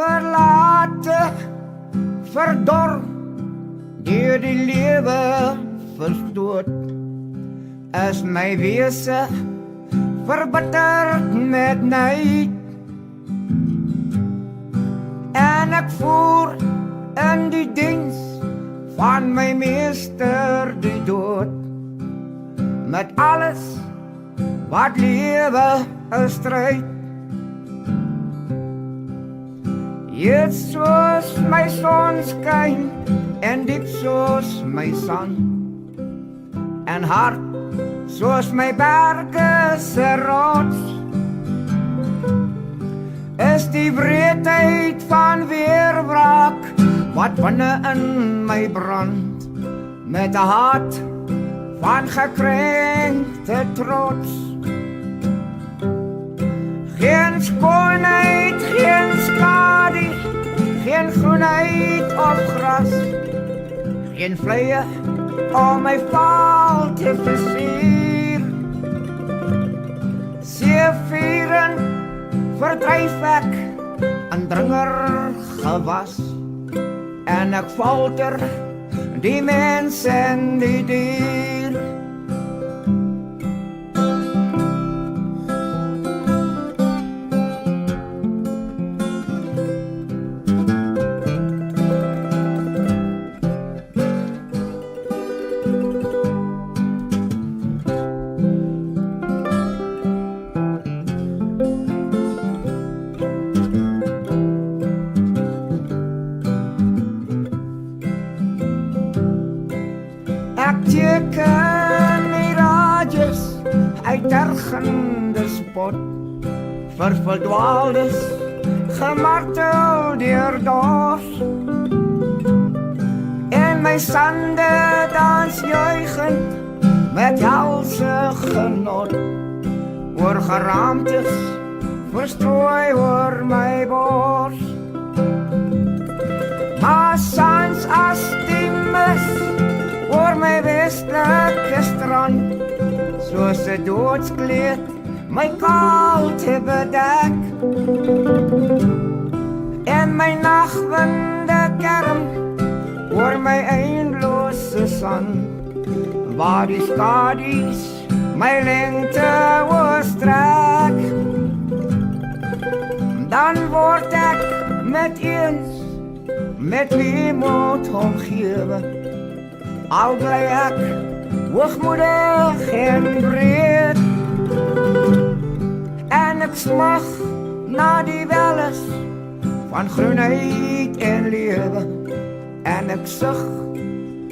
verlate, verdor, deur die lewe verstoot, is my wese verbitterd met nyd. En ek voer in die diens van my meester die dood, met alles wat lewe 'n stryd. Heet soos my son skyn en diep soos my son, en hard soos my berge se rots, is die wreedheid van weerwraak wat binne in my brand, met 'n hart van gekrenkte trots. Geen skoonheid, geen skadu, geen groenheid of gras, geen vleie om my val te versier. Seevieren verdryf ek in dringer gewas, en ek falter die mens en die dier. Ek teken mirages uit tergende spot, vir verdwaaldes gemartel deur dors, en my sande dans juigend met helse genot, oor geraamtes verstrooi oor my bors. Maar sans as die mis oor my westelike strand, soos 'n doodskleed my kalte bedek, en my nagwinde kerm oor my eindelose sand, waar die skadu's my lengte oorstrek. Dan word ek met eens met weemoed omgewe, al bly ek hoogmoedig en breed, en ek smag na die welles van groenheid en lewe, en ek sug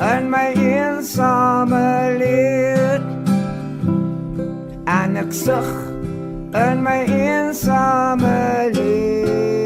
in my eensame leed, en ek sug in my eensame leed.